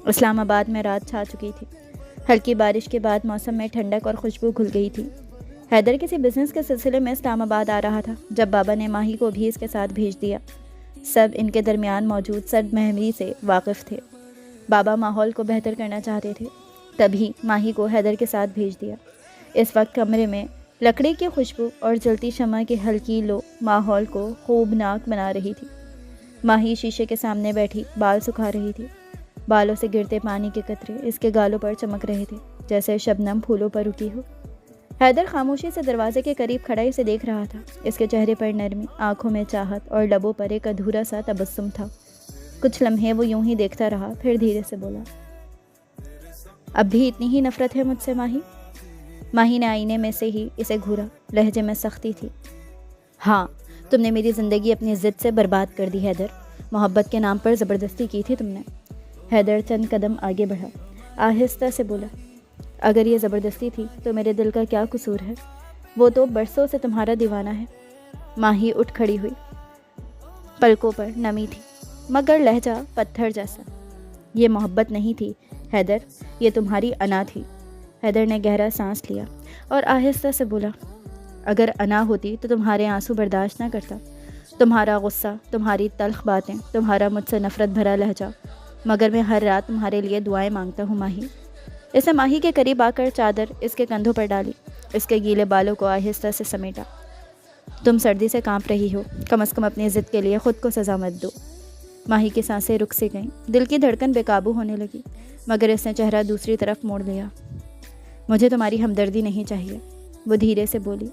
اسلام آباد میں رات چھا چکی تھی۔ ہلکی بارش کے بعد موسم میں ٹھنڈک اور خوشبو گھل گئی تھی۔ حیدر کسی بزنس کے سلسلے میں اسلام آباد آ رہا تھا جب بابا نے ماہی کو بھی اس کے ساتھ بھیج دیا۔ سب ان کے درمیان موجود سرد مہوی سے واقف تھے۔ بابا ماحول کو بہتر کرنا چاہتے تھے، تبھی ماہی کو حیدر کے ساتھ بھیج دیا۔ اس وقت کمرے میں لکڑی کی خوشبو اور جلتی شمع کی ہلکی لو ماحول کو خوبناک بنا رہی تھی۔ ماہی شیشے کے سامنے بیٹھی بال سکھا رہی تھی۔ بالوں سے گرتے پانی کے قطرے اس کے گالوں پر چمک رہے تھے جیسے شبنم پھولوں پر رکی ہو۔ حیدر خاموشی سے دروازے کے قریب کھڑا اسے دیکھ رہا تھا۔ اس کے چہرے پر نرمی، آنکھوں میں چاہت اور لبوں پر ایک ادھورا سا تبسم تھا۔ کچھ لمحے وہ یوں ہی دیکھتا رہا، پھر دھیرے سے بولا، اب بھی اتنی ہی نفرت ہے مجھ سے ماہی؟ ماہی نے آئینے میں سے ہی اسے گھورا، لہجے میں سختی تھی۔ ہاں، تم نے میری زندگی اپنی ضد سے برباد کر دی حیدر، محبت کے نام پر زبردستی کی تھی تم نے۔ حیدر چند قدم آگے بڑھا، آہستہ سے بولا، اگر یہ زبردستی تھی تو میرے دل کا کیا قصور ہے؟ وہ تو برسوں سے تمہارا دیوانہ ہے۔ ماہی اٹھ کھڑی ہوئی، پلکوں پر نمی تھی مگر لہجہ پتھر جیسا۔ یہ محبت نہیں تھی حیدر، یہ تمہاری انا تھی۔ حیدر نے گہرا سانس لیا اور آہستہ سے بولا، اگر انا ہوتی تو تمہارے آنسو برداشت نہ کرتا، تمہارا غصہ، تمہاری تلخ باتیں، تمہارا مجھ سے نفرت بھرا لہجہ، مگر میں ہر رات تمہارے لیے دعائیں مانگتا ہوں ماہی۔ اس نے ماہی کے قریب آ کر چادر اس کے کندھوں پر ڈالی، اس کے گیلے بالوں کو آہستہ سے سمیٹا۔ تم سردی سے کانپ رہی ہو، کم از کم اپنی ضد کے لیے خود کو سزا مت دو۔ ماہی کی سانسیں رک سی گئیں، دل کی دھڑکن بے قابو ہونے لگی، مگر اس نے چہرہ دوسری طرف موڑ لیا۔ مجھے تمہاری ہمدردی نہیں چاہیے، وہ دھیرے سے بولی،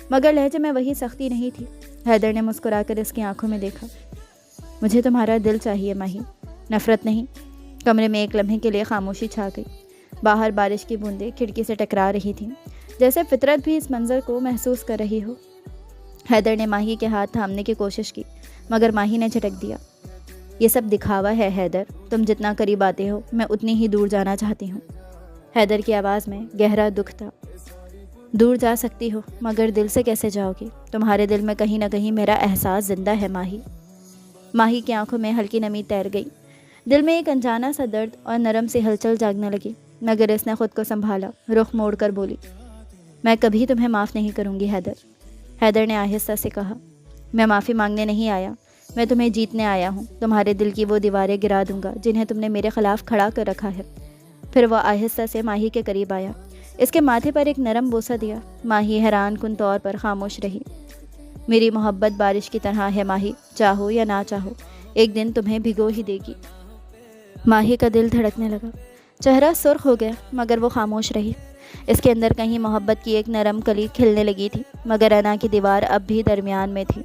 مگر لہجے میں وہی سختی نہیں تھی۔ حیدر نے مسکرا کر اس کی آنکھوں میں دیکھا۔ مجھے تمہارا دل چاہیے ماہی، نفرت نہیں۔ کمرے میں ایک لمحے کے لیے خاموشی چھا گئی۔ باہر بارش کی بوندیں کھڑکی سے ٹکرا رہی تھیں، جیسے فطرت بھی اس منظر کو محسوس کر رہی ہو۔ حیدر نے ماہی کے ہاتھ تھامنے کی کوشش کی، مگر ماہی نے جھٹک دیا۔ یہ سب دکھاوا ہے حیدر، تم جتنا قریب آتے ہو میں اتنی ہی دور جانا چاہتی ہوں۔ حیدر کی آواز میں گہرا دکھ تھا۔ دور جا سکتی ہو، مگر دل سے کیسے جاؤ گی؟ تمہارے دل میں کہیں نہ کہیں میرا احساس زندہ ہے ماہی۔ ماہی کی آنکھوں میں ہلکی نمی تیر گئی، دل میں ایک انجانا سا درد اور نرم سی ہلچل جاگنے لگی، مگر اس نے خود کو سنبھالا، رخ موڑ کر بولی، میں کبھی تمہیں معاف نہیں کروں گی حیدر۔ حیدر نے آہستہ سے کہا، میں معافی مانگنے نہیں آیا، میں تمہیں جیتنے آیا ہوں۔ تمہارے دل کی وہ دیواریں گرا دوں گا جنہیں تم نے میرے خلاف کھڑا کر رکھا ہے۔ پھر وہ آہستہ سے ماہی کے قریب آیا، اس کے ماتھے پر ایک نرم بوسہ دیا۔ ماہی حیران کن طور پر خاموش رہی۔ میری محبت بارش کی طرح ہے ماہی، چاہو یا نہ چاہو ایک دن تمہیں بھگو ہی دے گی۔ ماہی کا دل دھڑکنے لگا، چہرہ سرخ ہو گیا، مگر وہ خاموش رہی۔ اس کے اندر کہیں محبت کی ایک نرم کلی کھلنے لگی تھی، مگر انا کی دیوار اب بھی درمیان میں تھی۔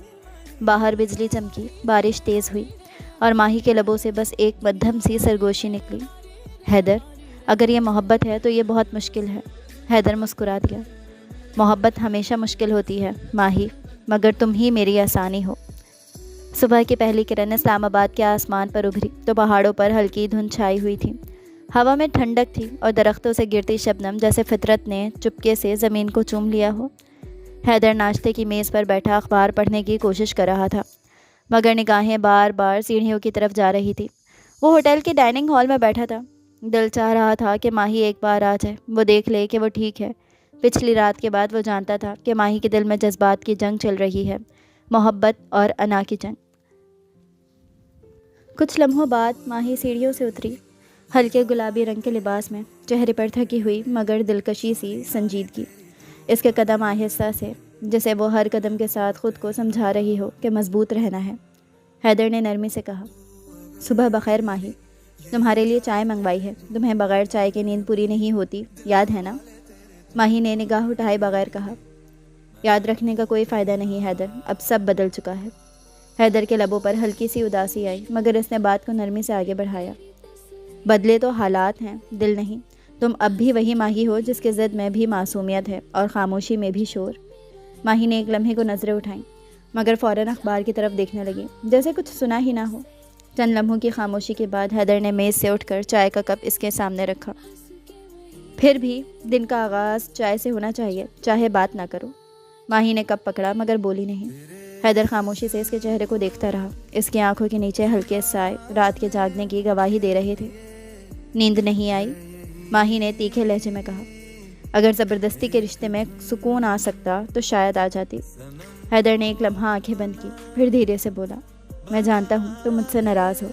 باہر بجلی چمکی، بارش تیز ہوئی، اور ماہی کے لبوں سے بس ایک مدھم سی سرگوشی نکلی، حیدر اگر یہ محبت ہے تو یہ بہت مشکل ہے۔ حیدر مسکرا دیا، محبت ہمیشہ مشکل ہوتی ہے ماہی، مگر تم ہی میری آسانی ہو۔ صبح کی پہلی کرن اسلام آباد کے آسمان پر ابھری تو پہاڑوں پر ہلکی دھند چھائی ہوئی تھی، ہوا میں ٹھنڈک تھی اور درختوں سے گرتی شبنم جیسے فطرت نے چپکے سے زمین کو چوم لیا ہو۔ حیدر ناشتے کی میز پر بیٹھا اخبار پڑھنے کی کوشش کر رہا تھا، مگر نگاہیں بار بار سیڑھیوں کی طرف جا رہی تھی۔ وہ ہوٹل کے ڈائننگ ہال میں بیٹھا تھا، دل چاہ رہا تھا کہ ماہی ایک بار آ جائے، وہ دیکھ لے کہ وہ ٹھیک ہے۔ پچھلی رات کے بعد وہ جانتا تھا کہ ماہی کے دل میں جذبات کی جنگ چل رہی ہے، محبت اور انا کی جنگ۔ کچھ لمحوں بعد ماہی سیڑھیوں سے اتری، ہلکے گلابی رنگ کے لباس میں، چہرے پر تھکی ہوئی مگر دلکشی سی سنجیدگی۔ اس کے قدم آہستہ سے، جیسے وہ ہر قدم کے ساتھ خود کو سمجھا رہی ہو کہ مضبوط رہنا ہے۔ حیدر نے نرمی سے کہا، صبح بخیر ماہی، تمہارے لیے چائے منگوائی ہے، تمہیں بغیر چائے کے نیند پوری نہیں ہوتی، یاد ہے نا؟ ماہی نے نگاہ اٹھائے بغیر کہا، یاد رکھنے کا کوئی فائدہ نہیں حیدر، اب سب بدل چکا ہے۔ حیدر کے لبوں پر ہلکی سی اداسی آئی، مگر اس نے بات کو نرمی سے آگے بڑھایا، بدلے تو حالات ہیں، دل نہیں۔ تم اب بھی وہی ماہی ہو جس کے ضد میں بھی معصومیت ہے اور خاموشی میں بھی شور۔ ماہی نے ایک لمحے کو نظریں اٹھائیں، مگر فوراً اخبار کی طرف دیکھنے لگی، جیسے کچھ سنا ہی نہ ہو۔ چند لمحوں کی خاموشی کے بعد حیدر نے میز سے اٹھ کر چائے کا کپ اس کے سامنے رکھا۔ پھر بھی دن کا آغاز چائے سے ہونا چاہیے، چاہے بات نہ کرو۔ ماہی نے کپ پکڑا مگر بولی نہیں۔ حیدر خاموشی سے اس کے چہرے کو دیکھتا رہا، اس کی آنکھوں کے نیچے ہلکے سائے رات کے جاگنے کی گواہی دے رہے تھے۔ نیند نہیں آئی؟ ماہی نے تیکھے لہجے میں کہا، اگر زبردستی کے رشتے میں سکون آ سکتا تو شاید آ جاتی۔ حیدر نے ایک لمحہ آنکھیں بند کی، پھر دھیرے سے بولا، میں جانتا ہوں تم مجھ سے ناراض ہو،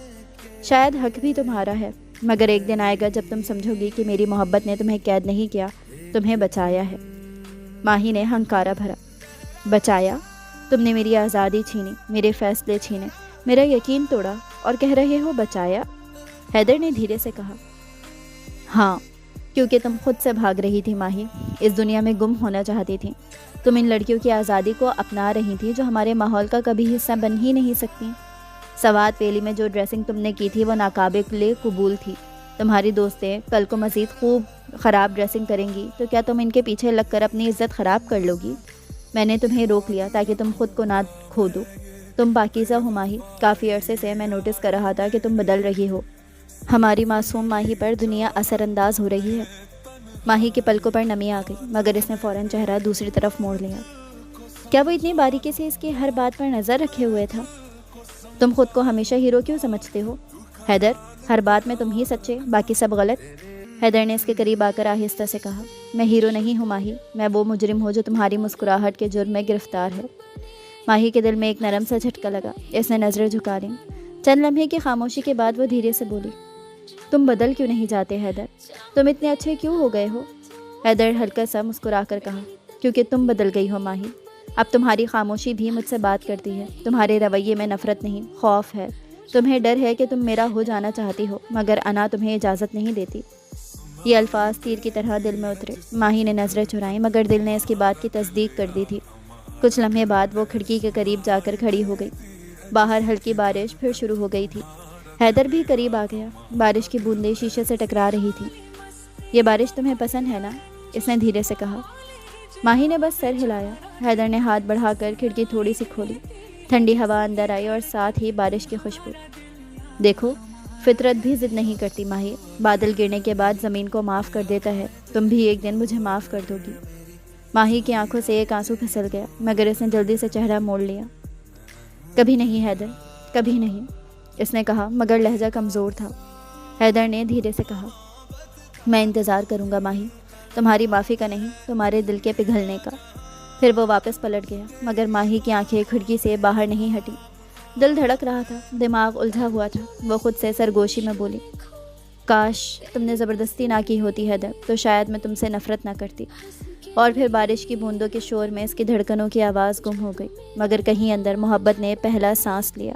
شاید حق بھی تمہارا ہے، مگر ایک دن آئے گا جب تم سمجھو گی کہ میری محبت نے تمہیں قید نہیں کیا، تمہیں بچایا ہے۔ ماہی نے ہنکارا بھرا، بچایا؟ تم نے میری آزادی چھینی، میرے فیصلے چھینے، میرا یقین توڑا، اور کہہ رہے ہو بچایا؟ حیدر نے دھیرے سے کہا، ہاں، کیونکہ تم خود سے بھاگ رہی تھی ماہی، اس دنیا میں گم ہونا چاہتی تھی۔ تم ان لڑکیوں کی آزادی کو اپنا رہی تھی جو ہمارے ماحول کا کبھی حصہ بن ہی نہیں سکتی۔ سوات ویلی میں جو ڈریسنگ تم نے کی تھی وہ ناقابل قبول تھی۔ تمہاری دوستیں کل کو مزید خوب خراب ڈریسنگ کریں گی تو کیا تم ان کے پیچھے لگ کر اپنی عزت خراب کر لو گی؟ میں نے تمہیں روک لیا تاکہ تم خود کو نہ کھو دو۔ تم پاکیزہ ہو ماہی، کافی عرصے سے میں نوٹس کر رہا تھا کہ تم بدل رہی ہو۔ ہماری معصوم ماہی پر دنیا اثر انداز ہو رہی ہے۔ ماہی کے پلکوں پر نمی آ گئی، مگر اس نے فوراً چہرہ دوسری طرف موڑ لیا۔ کیا وہ اتنی باریکی سے اس کی ہر بات پر نظر رکھے ہوئے تھا؟ تم خود کو ہمیشہ ہیرو کیوں سمجھتے ہو حیدر؟ ہر بات میں تم ہی سچے، باقی سب غلط۔ حیدر نے اس کے قریب آ کر آہستہ سے کہا، میں ہیرو نہیں ہوں ماہی، میں وہ مجرم ہوں جو تمہاری مسکراہٹ کے جرم میں گرفتار ہے۔ ماہی کے دل میں ایک نرم سا جھٹکا لگا، اس نے نظریں جھکا لیں۔ چند لمحے کی خاموشی کے بعد وہ دھیرے سے بولی، تم بدل کیوں نہیں جاتے حیدر؟ تم اتنے اچھے کیوں ہو گئے ہو؟ حیدر ہلکا سا مسکرا کر کہا، کیونکہ تم بدل گئی ہو ماہی، اب تمہاری خاموشی بھی مجھ سے بات کرتی ہے. تمہارے رویے میں نفرت نہیں، خوف ہے. تمہیں ڈر ہے کہ تم میرا ہو جانا چاہتی ہو مگر انا تمہیں اجازت نہیں دیتی. یہ الفاظ تیر کی طرح دل میں اترے. ماہی نے نظریں چرائیں مگر دل نے اس کی بات کی تصدیق کر دی تھی. کچھ لمحے بعد وہ کھڑکی کے قریب جا کر کھڑی ہو گئی. باہر ہلکی بارش پھر شروع ہو گئی تھی. حیدر بھی قریب آ گیا. بارش کی بوندیں شیشے سے ٹکرا رہی تھیں. یہ بارش تمہیں پسند ہے نا؟ اس نے دھیرے سے کہا. ماہی نے بس سر ہلایا. حیدر نے ہاتھ بڑھا کر کھڑکی تھوڑی سی کھولی. ٹھنڈی ہوا اندر آئی اور ساتھ ہی بارش کی خوشبو. دیکھو، فطرت بھی ضد نہیں کرتی ماہی. بادل گرنے کے بعد زمین کو معاف کر دیتا ہے. تم بھی ایک دن مجھے معاف کر دو گی. ماہی کی آنکھوں سے ایک آنسو پھسل گیا مگر اس نے جلدی سے چہرہ موڑ لیا. کبھی نہیں حیدر، کبھی نہیں، اس نے کہا مگر لہجہ کمزور تھا. حیدر نے دھیرے سے کہا. میں انتظار کروں گا ماہی، تمہاری معافی کا نہیں، تمہارے دل کے پگھلنے کا. پھر وہ واپس پلٹ گیا مگر ماہی کی آنکھیں کھڑکی سے باہر نہیں ہٹی. دل دھڑک رہا تھا، دماغ الجھا ہوا تھا. وہ خود سے سرگوشی میں بولی. کاش تم نے زبردستی نہ کی ہوتی حیدر تو شاید میں تم سے نفرت نہ کرتی. اور پھر بارش کی بوندوں کے شور میں اس کی دھڑکنوں کی آواز گم ہو گئی مگر کہیں اندر محبت نے پہلا سانس لیا.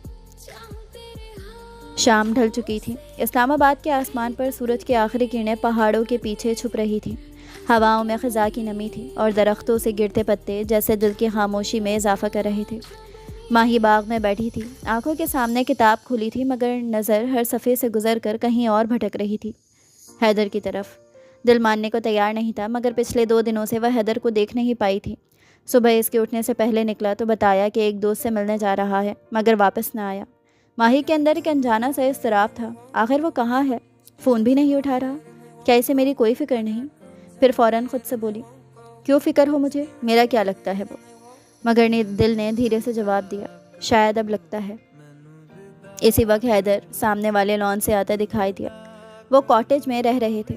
شام ڈھل چکی تھی. اسلام آباد کے آسمان پر سورج کی آخری کرنیں پہاڑوں کے پیچھے چھپ رہی تھیں. ہواؤں میں خزاں کی نمی تھی اور درختوں سے گرتے پتے جیسے دل کی خاموشی میں اضافہ کر رہے تھے. ماہی باغ میں بیٹھی تھی. آنکھوں کے سامنے کتاب کھلی تھی مگر نظر ہر صفحے سے گزر کر کہیں اور بھٹک رہی تھی، حیدر کی طرف. دل ماننے کو تیار نہیں تھا مگر پچھلے 2 دنوں سے وہ حیدر کو دیکھ نہیں پائی تھی. صبح اس کے اٹھنے سے پہلے نکلا تو بتایا کہ ایک دوست سے ملنے جا رہا ہے مگر واپس نہ آیا. ماہی کے اندر ایک انجانا سا اضطراب تھا. آخر وہ کہاں ہے؟ فون بھی نہیں اٹھا رہا. کیا اسے میری کوئی فکر نہیں؟ پھر فوراً خود سے بولی. کیوں فکر ہو مجھے؟ میرا کیا لگتا ہے وہ؟ مگر دل نے دھیرے سے جواب دیا. شاید اب لگتا ہے. اسی وقت حیدر سامنے والے لان سے آتا دکھائی دیا. وہ کاٹیج میں رہ رہے تھے.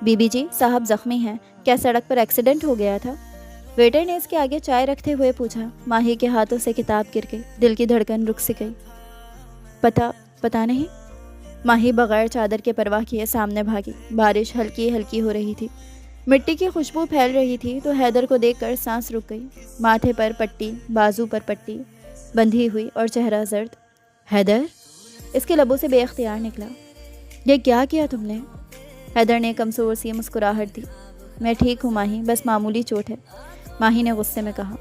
بی بی جی، صاحب زخمی ہیں. کیا سڑک پر ایکسیڈنٹ ہو گیا تھا؟ ویٹر نے اس کے آگے چائے رکھتے ہوئے پوچھا. ماہی کے ہاتھوں سے کتاب گر گئی. دل کی دھڑکن رک سی گئی. پتہ نہیں. ماہی بغیر چادر کے پرواہ کیے سامنے بھاگی. بارش ہلکی ہلکی ہو رہی تھی. مٹی کی خوشبو پھیل رہی تھی تو حیدر کو دیکھ کر سانس رک گئی. ماتھے پر پٹی، بازو پر پٹی بندھی ہوئی اور چہرہ زرد. حیدر؟ اس کے لبوں سے بے اختیار نکلا. یہ کیا کیا تم نے؟ حیدر نے کمزور سی مسکراہٹ دی. میں ٹھیک ہوں ماہی، بس معمولی چوٹ ہے. ماہی نے غصے میں کہا.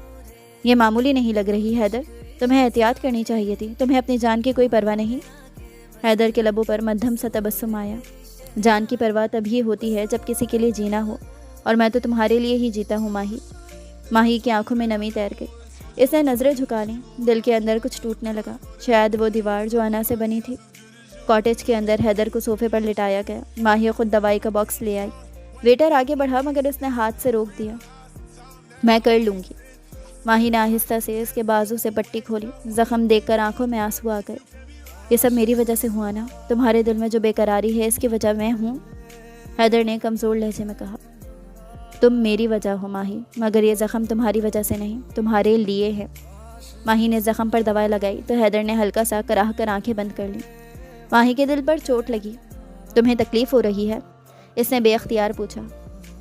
یہ معمولی نہیں لگ رہی حیدر، تمہیں احتیاط کرنی چاہیے تھی. تمہیں اپنی جان کی کوئی پرواہ نہیں؟ حیدر کے لبوں پر مدھم سا تبسم آیا. جان کی پرواہ تبھی ہوتی ہے جب کسی کے لیے جینا ہو، اور میں تو تمہارے لیے ہی جیتا ہوں ماہی. ماہی کی آنکھوں میں نمی تیر گئی. اس نے نظریں جھکا لیں. دل کے اندر کچھ ٹوٹنے لگا. شاید وہ دیوار جو انا سے بنی تھی. کاٹیج کے اندر حیدر کو صوفے پر لٹایا گیا. ماہی خود دوائی کا باکس لے آئی. ویٹر آگے بڑھا مگر اس نے ہاتھ سے روک دیا. میں کر لوں گی. ماہی نے آہستہ سے اس کے بازو سے پٹی کھولی. زخم دیکھ کر آنکھوں میں آنسو آ گئے. یہ سب میری وجہ سے ہوا نا؟ تمہارے دل میں جو بے قراری ہے اس کی وجہ میں ہوں؟ حیدر نے کمزور لہجے میں کہا. تم میری وجہ ہو ماہی، مگر یہ زخم تمہاری وجہ سے نہیں، تمہارے لیے ہے. ماہی نے زخم پر دوائی لگائی تو حیدر نے ہلکا سا کراہ کر آنکھیں بند کر لیں. ماہی کے دل پر چوٹ لگی. تمہیں تکلیف ہو رہی ہے؟ اس نے بے اختیار پوچھا.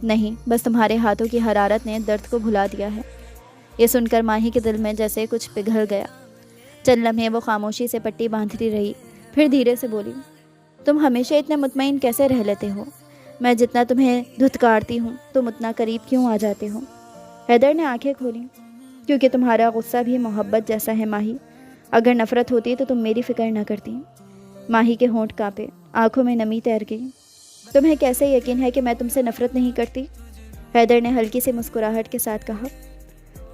نہیں، بس تمہارے ہاتھوں کی حرارت نے درد کو بھلا دیا ہے. یہ سن کر ماہی کے دل میں جیسے کچھ پگھل گیا. چند لمحے وہ خاموشی سے پٹی باندھتی رہی. پھر دھیرے سے بولی. تم ہمیشہ اتنے مطمئن کیسے رہ لیتے ہو؟ میں جتنا تمہیں دھتکارتی ہوں تم اتنا قریب کیوں آ جاتے ہو؟ حیدر نے آنکھیں کھولیں. کیونکہ تمہارا غصہ بھی محبت جیسا ہے ماہی. اگر نفرت ہوتی تو تم میری فکر نہ کرتی. ماہی کے ہونٹ کانپے، آنکھوں میں نمی تیر گئی. تمہیں کیسے یقین ہے کہ میں تم سے نفرت نہیں کرتی؟ حیدر نے ہلکی سی مسکراہٹ کے ساتھ کہا.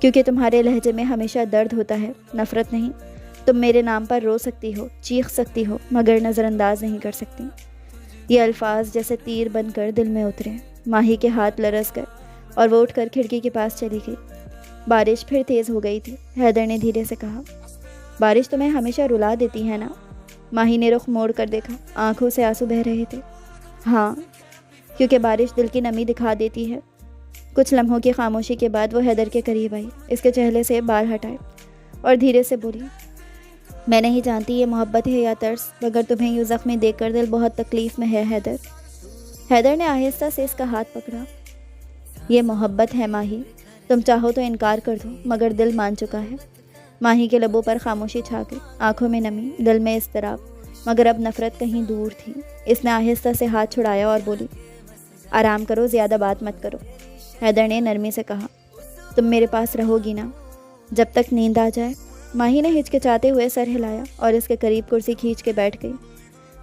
کیونکہ تمہارے لہجے میں ہمیشہ درد ہوتا ہے، نفرت نہیں. تم میرے نام پر رو سکتی ہو، چیخ سکتی ہو مگر نظر انداز نہیں کر سکتی. یہ الفاظ جیسے تیر بن کر دل میں اترے. ماہی کے ہاتھ لرز گئے اور وہ اٹھ کر کھڑکی کے پاس چلی گئی. بارش پھر تیز ہو گئی تھی. حیدر نے دھیرے سے کہا. بارش تمہیں ہمیشہ رلا دیتی ہے نا؟ ماہی نے رخ موڑ کر دیکھا. آنکھوں سے آنسو بہہ رہے تھے. ہاں، کیونکہ بارش دل کی نمی دکھا دیتی ہے. کچھ لمحوں کی خاموشی کے بعد وہ حیدر کے قریب آئی. اس کے چہرے سے بال ہٹائے اور دھیرے سے بولی. میں نہیں جانتی یہ محبت ہے یا ترس، مگر تمہیں یوں زخمی دیکھ کر دل بہت تکلیف میں ہے حیدر. حیدر نے آہستہ سے اس کا ہاتھ پکڑا. یہ محبت ہے ماہی. تم چاہو تو انکار کر دو مگر دل مان چکا ہے۔ ماہی کے لبوں پر خاموشی چھا گئی، آنکھوں میں نمی، دل میں اضطراب، مگر اب نفرت کہیں دور تھی۔ اس نے آہستہ سے ہاتھ چھڑایا اور بولی، آرام کرو، زیادہ بات مت کرو۔ حیدر نے نرمی سے کہا، تم میرے پاس رہو گی نا جب تک نیند آ جائے؟ ماہی نے ہچکچاتے ہوئے سر ہلایا اور اس کے قریب کرسی کھینچ کے بیٹھ گئی۔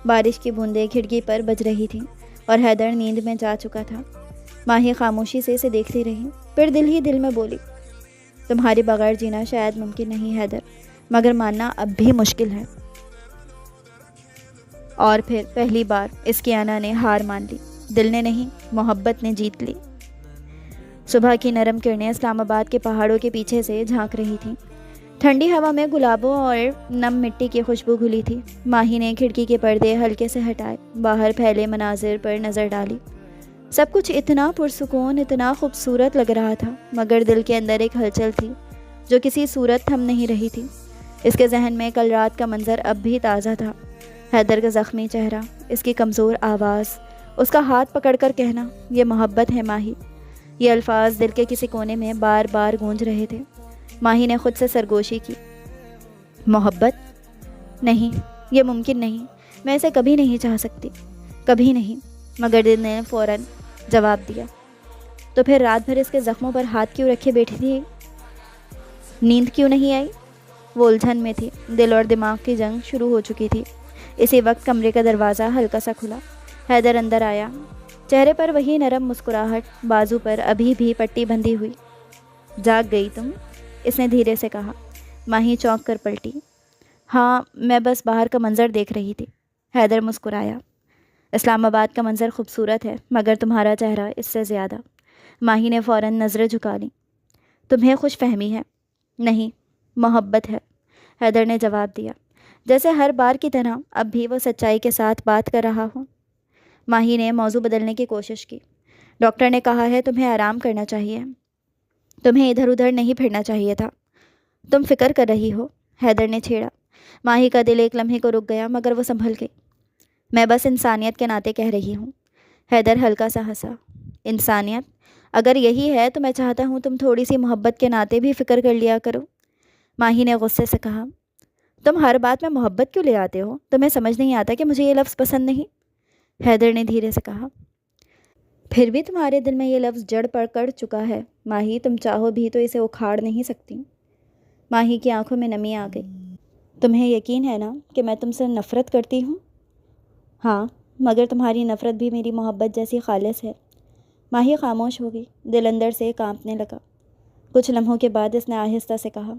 بارش کی بوندیں کھڑکی پر بج رہی تھیں اور حیدر نیند میں جا چکا تھا۔ ماہی خاموشی سے اسے دیکھتی رہی، پھر دل ہی دل میں بولی، تمہارے بغیر جینا شاید ممکن نہیں حیدر، مگر ماننا اب بھی مشکل ہے۔ اور پھر پہلی بار اس کی انا نے ہار مان لی، دل نے نہیں، محبت نے جیت لی۔ صبح کی نرم کرنیں اسلام آباد کے پہاڑوں کے پیچھے سے جھانک رہی تھیں۔ ٹھنڈی ہوا میں گلابوں اور نم مٹی کی خوشبو گھلی تھی۔ ماہی نے کھڑکی کے پردے ہلکے سے ہٹائے، باہر پھیلے مناظر پر نظر ڈالی۔ سب کچھ اتنا پرسکون، اتنا خوبصورت لگ رہا تھا، مگر دل کے اندر ایک ہلچل تھی جو کسی صورت تھم نہیں رہی تھی۔ اس کے ذہن میں کل رات کا منظر اب بھی تازہ تھا، حیدر کا زخمی چہرہ، اس کی کمزور آواز، اس کا ہاتھ پکڑ کر کہنا، یہ محبت ہے ماہی۔ یہ الفاظ دل کے کسی کونے میں بار بار گونج رہے تھے۔ ماہی نے خود سے سرگوشی کی، محبت؟ نہیں، یہ ممکن نہیں، میں اسے کبھی نہیں چاہ سکتی، کبھی نہیں۔ مگر دل نے فوراً جواب دیا، تو پھر رات بھر اس کے زخموں پر ہاتھ کیوں رکھے بیٹھی تھی؟ نیند کیوں نہیں آئی؟ وہ الجھن میں تھی، دل اور دماغ کی جنگ شروع ہو چکی تھی۔ اسی وقت کمرے کا دروازہ ہلکا سا کھلا، حیدر اندر آیا، چہرے پر وہی نرم مسکراہٹ، بازو پر ابھی بھی پٹی بندھی ہوئی۔ جاگ گئی تم؟ اس نے دھیرے سے کہا۔ ماہی چونک کر پلٹی۔ ہاں، میں بس باہر کا منظر دیکھ رہی تھی۔ حیدر مسکرایا۔ اسلام آباد کا منظر خوبصورت ہے، مگر تمہارا چہرہ اس سے زیادہ۔ ماہی نے فوراً نظریں جھکا لیں۔ تمہیں خوش فہمی ہے؟ نہیں، محبت ہے، حیدر نے جواب دیا، جیسے ہر بار کی طرح اب بھی وہ سچائی کے ساتھ بات کر رہا ہو۔ ماہی نے موضوع بدلنے کی کوشش کی۔ ڈاکٹر نے کہا ہے تمہیں آرام کرنا چاہیے، تمہیں ادھر ادھر نہیں پھرنا چاہیے تھا۔ تم فکر کر رہی ہو، حیدر نے چھیڑا۔ ماہی کا دل ایک لمحے کو رک گیا، مگر وہ سنبھل گئی۔ میں بس انسانیت کے ناطے کہہ رہی ہوں۔ حیدر ہلکا سا ہنسا۔ انسانیت؟ اگر یہی ہے تو میں چاہتا ہوں تم تھوڑی سی محبت کے ناطے بھی فکر کر لیا کرو۔ ماہی نے غصے سے کہا، تم ہر بات میں محبت کیوں لے آتے ہو؟ تمہیں سمجھ نہیں آتا کہ مجھے یہ لفظ پسند نہیں؟ حیدر نے دھیرے سے کہا۔ پھر بھی تمہارے دل میں یہ لفظ جڑ پکڑ چکا ہے ماہی، تم چاہو بھی تو اسے اکھاڑ نہیں سکتی۔ ماہی کی آنکھوں میں نمی آ گئی۔ تمہیں یقین ہے نا کہ میں تم سے نفرت کرتی ہوں؟ ہاں، مگر تمہاری نفرت بھی میری محبت جیسی خالص ہے۔ ماہی خاموش ہو گئی، دل اندر سے کانپنے لگا۔ کچھ لمحوں کے بعد اس نے آہستہ سے کہا،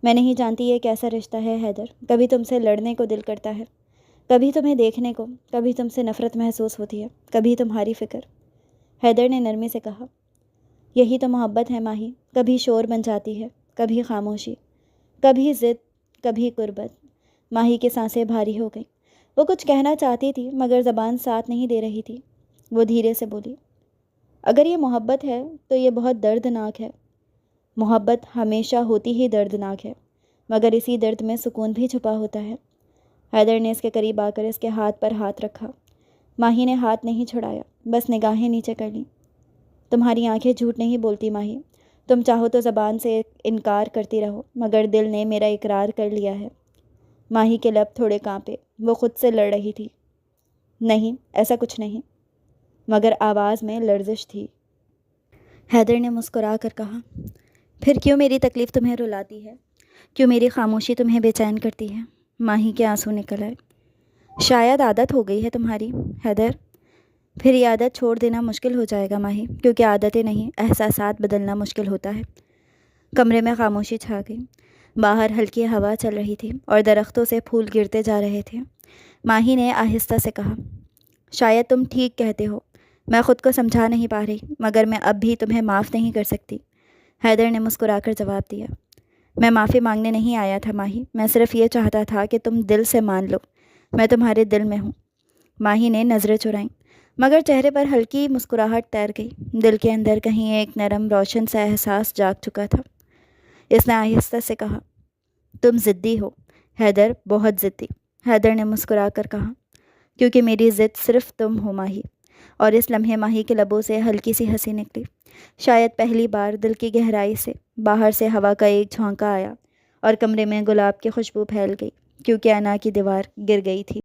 میں نہیں جانتی یہ کیسا رشتہ ہے حیدر، کبھی تم سے لڑنے کو دل کرتا ہے، کبھی تمہیں دیکھنے کو، کبھی تم سے نفرت محسوس ہوتی ہے، کبھی تمہاری فکر۔ حیدر نے نرمی سے کہا، یہی تو محبت ہے ماہی، کبھی شور بن جاتی ہے، کبھی خاموشی، کبھی ضد، کبھی قربت۔ ماہی کی سانسیں بھاری ہو گئیں۔ وہ کچھ کہنا چاہتی تھی مگر زبان ساتھ نہیں دے رہی تھی۔ وہ دھیرے سے بولی، اگر یہ محبت ہے تو یہ بہت دردناک ہے۔ محبت ہمیشہ ہوتی ہی دردناک ہے، مگر اسی درد میں سکون بھی چھپا ہوتا ہے۔ حیدر نے اس کے قریب آ کر اس کے ہاتھ پر ہاتھ رکھا۔ ماہی نے ہاتھ نہیں چھڑایا، بس نگاہیں نیچے کر لیں۔ تمہاری آنکھیں جھوٹ نہیں بولتی ماہی، تم چاہو تو زبان سے انکار کرتی رہو، مگر دل نے میرا اقرار کر لیا ہے۔ ماہی کے لب تھوڑے کانپے، وہ خود سے لڑ رہی تھی۔ نہیں، ایسا کچھ نہیں، مگر آواز میں لرزش تھی۔ حیدر نے مسکرا کر کہا، پھر کیوں میری تکلیف تمہیں رلاتی ہے؟ کیوں میری خاموشی تمہیں بے چین کرتی ہے؟ ماہی کے آنسو نکل آئے۔ شاید عادت ہو گئی ہے تمہاری حیدر۔ پھر یہ عادت چھوڑ دینا مشکل ہو جائے گا ماہی، کیونکہ عادتیں نہیں، احساسات بدلنا مشکل ہوتا ہے۔ کمرے میں خاموشی چھا گئی۔ باہر ہلکی ہوا چل رہی تھی اور درختوں سے پھول گرتے جا رہے تھے۔ ماہی نے آہستہ سے کہا، شاید تم ٹھیک کہتے ہو، میں خود کو سمجھا نہیں پا رہی، مگر میں اب بھی تمہیں معاف نہیں کر سکتی۔ حیدر نے مسکرا کر جواب دیا، میں معافی مانگنے نہیں آیا تھا ماہی، میں صرف یہ چاہتا تھا کہ تم دل سے مان لو، میں تمہارے دل میں ہوں۔ ماہی نے نظریں چرائیں، مگر چہرے پر ہلکی مسکراہٹ تیر گئی۔ دل کے اندر کہیں ایک نرم روشن سا احساس جاگ چکا تھا۔ اس نے آہستہ سے کہا، تم ضدی ہو حیدر، بہت ضدی۔ حیدر نے مسکرا کر کہا، کیونکہ میری ضد صرف تم ہو ماہی، اور اس لمحے ماہی کے لبوں سے ہلکی سی ہنسی نکلی، شاید پہلی بار دل کی گہرائی سے۔ باہر سے ہوا کا ایک جھونکا آیا اور کمرے میں گلاب کی خوشبو پھیل گئی، کیونکہ انا کی دیوار گر گئی تھی۔